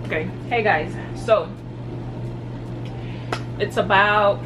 Okay, hey guys, so it's about,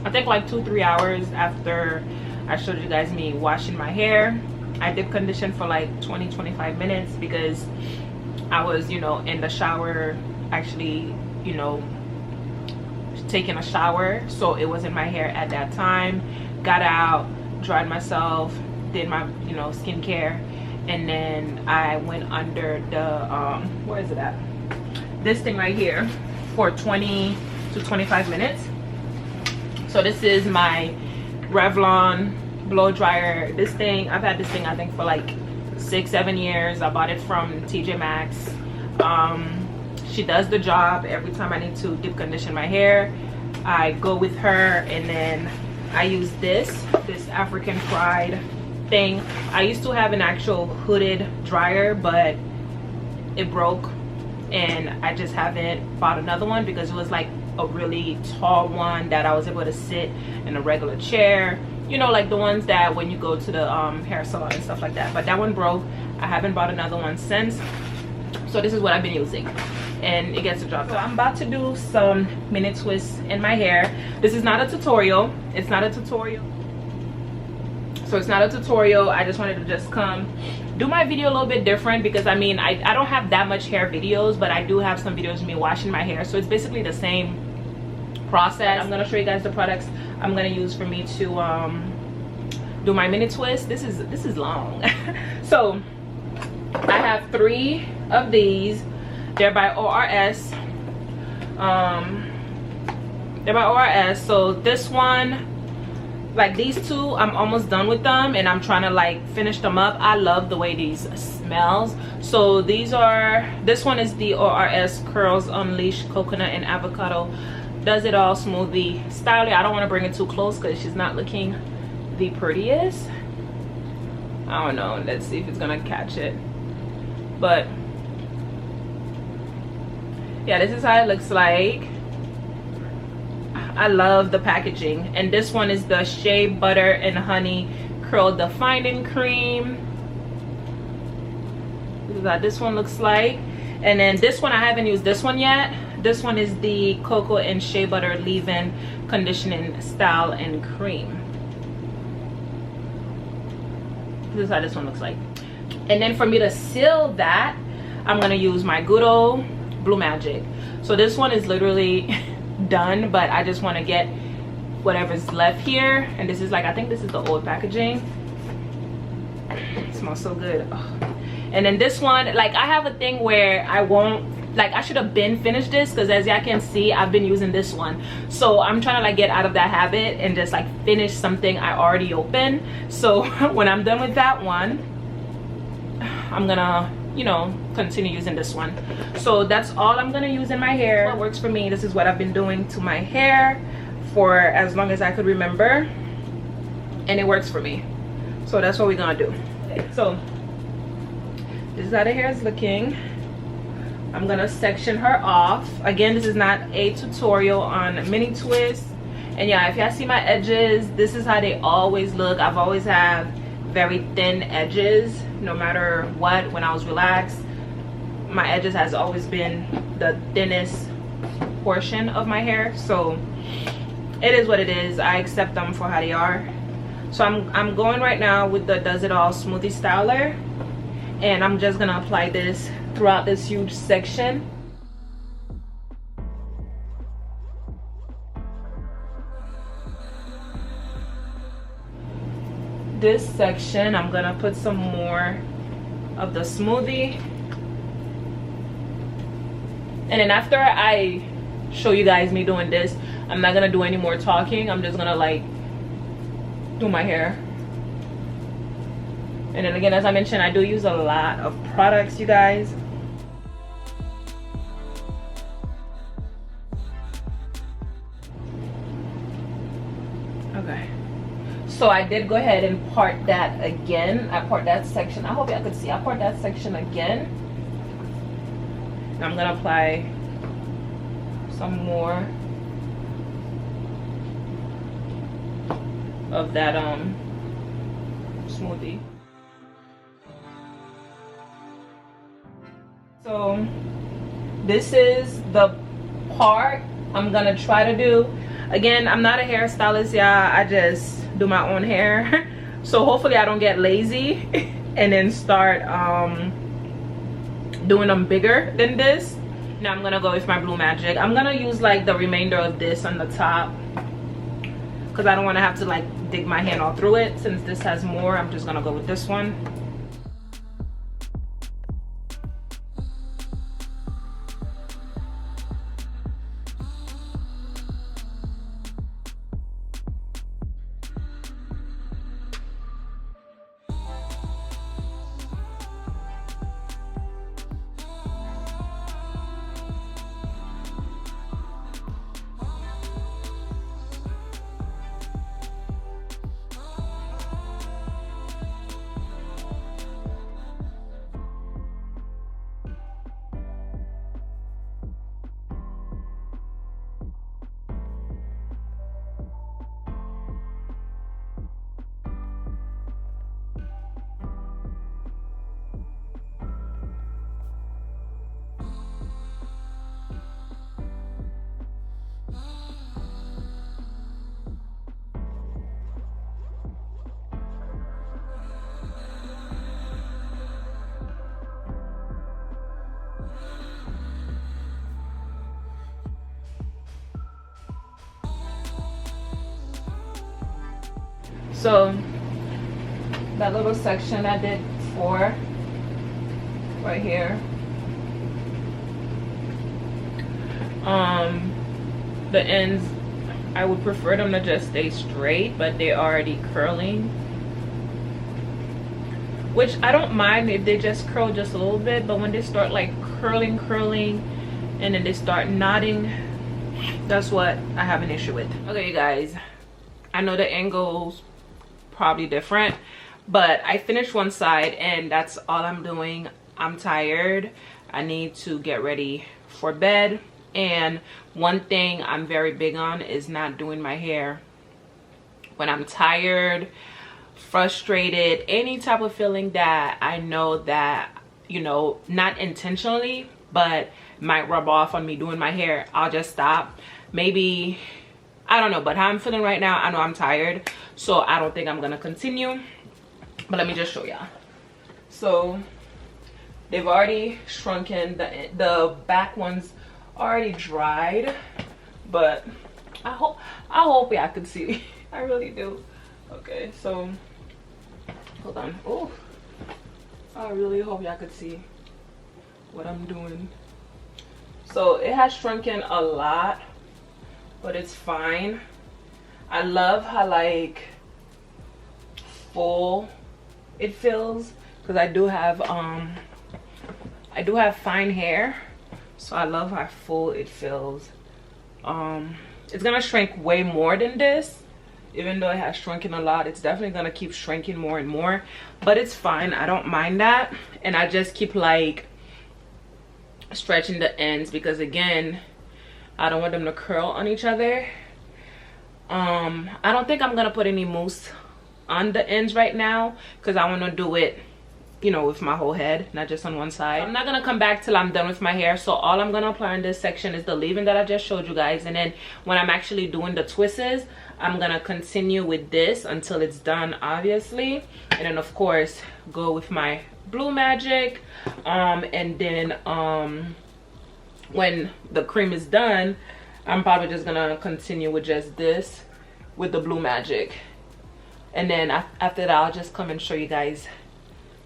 I think like 2-3 hours after I showed you guys me washing my hair. I did condition for like 20-25 minutes because I was, you know, in the shower, actually, you know, taking a shower, so it was in my hair at that time. Got out, dried myself, did my, you know, skincare, and then I went under the where is it at, this thing right here, for 20 to 25 minutes. So this is my Revlon blow dryer. This thing, I've had this thing I think for like 6-7 years. I bought it from TJ Maxx. She does the job. Every time I need to deep condition my hair, I go with her, and then I use this African Pride thing. I used to have an actual hooded dryer, but it broke, and I just haven't bought another one because it was like a really tall one that I was able to sit in a regular chair, you know, like the ones that when you go to the hair salon and stuff like that. But that one broke. I haven't bought another one since, so this is what I've been using, and it gets the job done. So I'm about to do some mini twists in my hair. This is not a tutorial. It's not a tutorial. So it's not a tutorial. I just wanted to just come do my video a little bit different because I mean I don't have that much hair videos, but I do have some videos of me washing my hair, so it's basically the same process. I'm gonna show you guys the products I'm gonna use for me to do my mini twist. This is long. So I have 3 of these. They're by ORS. They're by ORS. So this one, like these 2, I'm almost done with them, and I'm trying to like finish them up. I love the way these smells. So these are, this one is the ORS Curls Unleashed Coconut and Avocado Does It All Smoothie Styler. I don't want to bring it too close because she's not looking the prettiest. I don't know, let's see if it's gonna catch it. But yeah, this is how it looks like. I love the packaging. And this one is the Shea Butter and Honey Curl Defining Cream. This is how this one looks like. And then this one, I haven't used this one yet. This one is the Cocoa and Shea Butter Leave-In Conditioning Style and Cream. This is how this one looks like. And then for me to seal that, I'm gonna use my good old Blue Magic. So this one is literally done, but I just want to get whatever's left here. And this is like, I think this is the old packaging. It smells so good. Oh. And then this one, like I have a thing where I won't, like I should have been finished this because as y'all can see, I've been using this one. So I'm trying to like get out of that habit and just like finish something I already opened. So when I'm done with that one, I'm gonna, you know, continue using this one. So that's all I'm gonna use in my hair. What works for me, this is what I've been doing to my hair for as long as I could remember, and it works for me. So that's what we're gonna do. Okay, so this is how the hair is looking. I'm gonna section her off. Again, this is not a tutorial on mini twists. And yeah, if y'all see my edges, this is how they always look. I've always had very thin edges no matter what. When I was relaxed, my edges has always been the thinnest portion of my hair, so it is what it is. I accept them for how they are. So I'm going right now with the Does It All Smoothie Styler, and I'm just gonna apply this throughout this huge section. This section, I'm gonna put some more of the smoothie, and then after I show you guys me doing this, I'm not gonna do any more talking. I'm just gonna like do my hair. And then again, as I mentioned, I do use a lot of products, you guys. Okay, so I did go ahead and part that again. I part that section. I hope y'all could see. I part that section again. And I'm gonna apply some more of that smoothie. So this is the part I'm gonna try to do. Again, I'm not a hairstylist, y'all. I just do my own hair. So hopefully I don't get lazy and then start doing them bigger than this. Now I'm gonna go with my Blue Magic. I'm gonna use like the remainder of this on the top because I don't want to have to like dig my hand all through it. Since this has more, I'm just gonna go with this one. So that little section I did for right here, the ends, I would prefer them to just stay straight, but they're already curling, which I don't mind if they just curl just a little bit, but when they start like curling and then they start knotting, that's what I have an issue with. Okay, you guys, I know the angle's probably different, but I finished one side and that's all I'm doing. I'm tired. I need to get ready for bed. And one thing I'm very big on is not doing my hair when I'm tired, frustrated, any type of feeling that I know that, you know, not intentionally, but might rub off on me doing my hair. I'll just stop. Maybe, I don't know, but how I'm feeling right now, I know I'm tired, so I don't think I'm gonna continue. But let me just show y'all. So they've already shrunken. The back ones already dried, but I hope y'all can see. I really do. Okay, so hold on. Oh, I really hope y'all could see what I'm doing. So it has shrunken a lot, but it's fine. I love how like full it feels, because I do have fine hair, so I love how full it feels. It's gonna shrink way more than this. Even though it has shrunken a lot, it's definitely gonna keep shrinking more and more, but it's fine. I don't mind that. And I just keep like stretching the ends because, again, I don't want them to curl on each other. I don't think I'm gonna put any mousse on the ends right now because I want to do it, you know, with my whole head, not just on one side. I'm not gonna come back till I'm done with my hair, so all I'm gonna apply in this section is the leave-in that I just showed you guys, and then when I'm actually doing the twists, I'm gonna continue with this until it's done, obviously, and then of course go with my Blue Magic, and then when the cream is done, I'm probably just gonna continue with just this with the Blue Magic, and then after that I'll just come and show you guys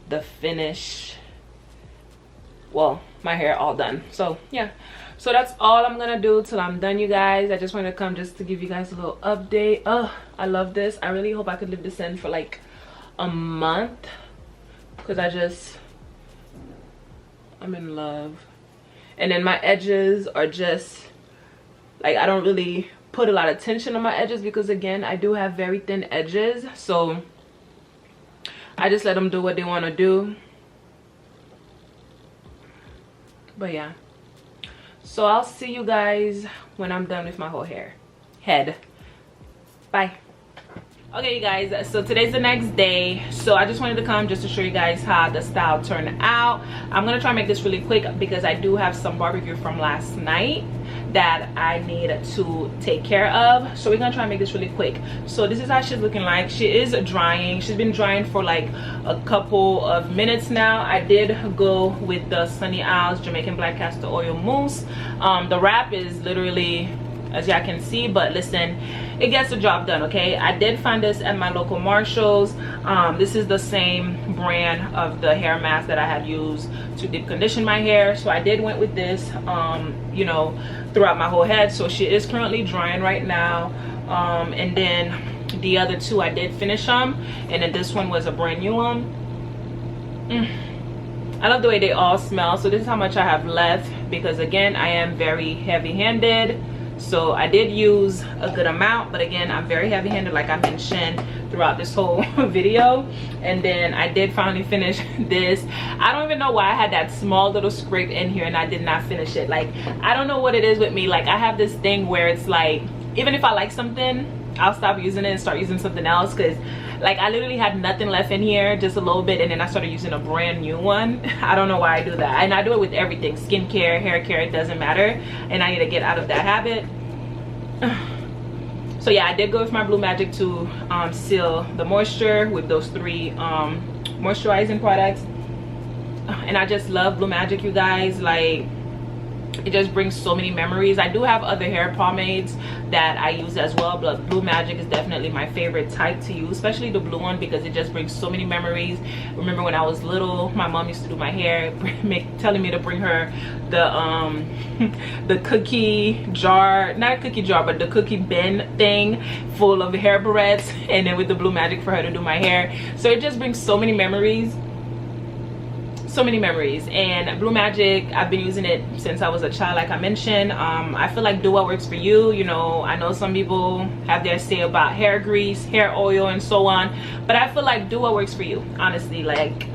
the finish. Well, my hair all done. So yeah, so that's all I'm gonna do till I'm done, you guys. I just wanted to come just to give you guys a little update. Oh, I love this. I really hope I could leave this in for like a month because I'm in love. And then my edges are just like, I don't really put a lot of tension on my edges because, again, I do have very thin edges, so I just let them do what they want to do. But yeah, so I'll see you guys when I'm done with my whole head. Bye. Okay, you guys, so today's the next day, so I just wanted to come just to show you guys how the style turned out. I'm gonna try and make this really quick because I do have some barbecue from last night that I need to take care of, so we're gonna try and make this really quick. So this is how she's looking like. She is drying. She's been drying for like a couple of minutes now. I did go with the Sunny Isles Jamaican Black Castor Oil Mousse. The wrap is literally, as y'all can see, but listen, it gets the job done. Okay, I did find this at my local Marshalls. This is the same brand of the hair mask that I had used to deep condition my hair, so I did went with this you know, throughout my whole head. So she is currently drying right now, and then the other two I did finish them, and then this one was a brand new one. I love the way they all smell. So this is how much I have left, because again, I am very heavy-handed. So I did use a good amount, but again, I'm very heavy-handed, like I mentioned throughout this whole video. And then I did finally finish this. I don't even know why I had that small little scrape in here and I did not finish it. Like, I don't know what it is with me. Like, I have this thing where it's like, even if I like something, I'll stop using it and start using something else, because like I literally had nothing left in here, just a little bit, and then I started using a brand new one. I don't know why I do that, and I do it with everything, skincare, hair care, it doesn't matter, and I need to get out of that habit. So yeah, I did go with my Blue Magic to seal the moisture with those 3 moisturizing products, and I just love Blue Magic, you guys. Like, it just brings so many memories. I do have other hair pomades that I use as well, but Blue Magic is definitely my favorite type to use, especially the blue one, because it just brings so many memories. Remember when I was little, my mom used to do my hair, telling me to bring her the the cookie jar, not a cookie jar, but the cookie bin thing full of hair barrettes, and then with the Blue Magic for her to do my hair. So it just brings so many memories. So many memories. And Blue Magic, I've been using it since I was a child, like I mentioned. I feel like do what works for you. You know, I know some people have their say about hair grease, hair oil, and so on, but I feel like do what works for you, honestly. Like,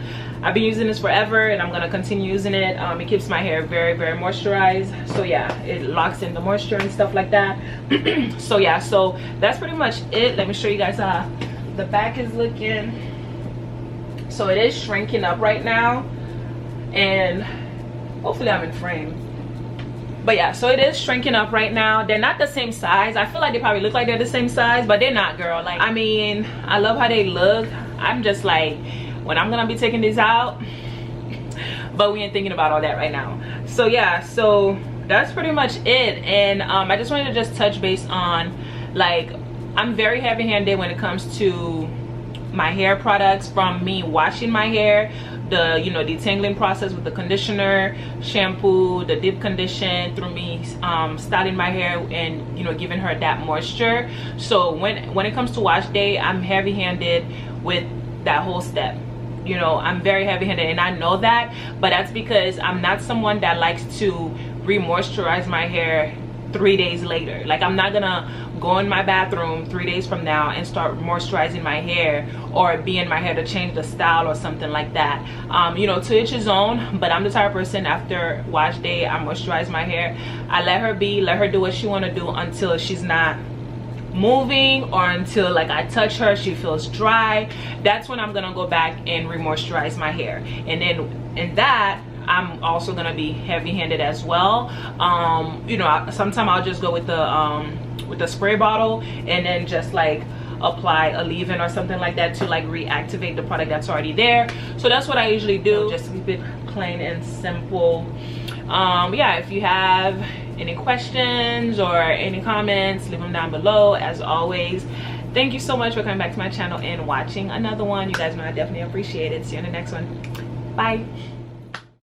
I've been using this forever and I'm gonna continue using it. It keeps my hair very, very moisturized. So yeah, it locks in the moisture and stuff like that. So yeah, so that's pretty much it. Let me show you guys how the back is looking. So it is shrinking up right now, and hopefully I'm in frame. But yeah, so it is shrinking up right now. They're not the same size. I feel like they probably look like they're the same size, but they're not, girl. Like, I mean, I love how they look. I'm just like, when I'm gonna be taking these out, but we ain't thinking about all that right now. So yeah, so that's pretty much it. And I just wanted to just touch base on, like, I'm very heavy-handed when it comes to my hair products, from me washing my hair, the, you know, detangling process with the conditioner, shampoo, the deep condition, through me styling my hair and, you know, giving her that moisture. So when it comes to wash day, I'm heavy-handed with that whole step. You know, I'm very heavy-handed, and I know that, but that's because I'm not someone that likes to re-moisturize my hair 3 days later. Like, I'm not gonna go in my bathroom 3 days from now and start moisturizing my hair, or be in my hair to change the style or something like that. You know, to each his own, but I'm the type of person, after wash day, I moisturize my hair. I let her be, let her do what she want to do until she's not moving, or until, like, I touch her, she feels dry. That's when I'm gonna go back and re-moisturize my hair. And then in that, I'm also gonna be heavy-handed as well. You know, sometimes I'll just go with the spray bottle and then just like apply a leave-in or something like that to like reactivate the product that's already there. So that's what I usually do, just keep it plain and simple. Yeah, if you have any questions or any comments, leave them down below. As always, thank you so much for coming back to my channel and watching another one. You guys know I definitely appreciate it. See you in the next one. Bye.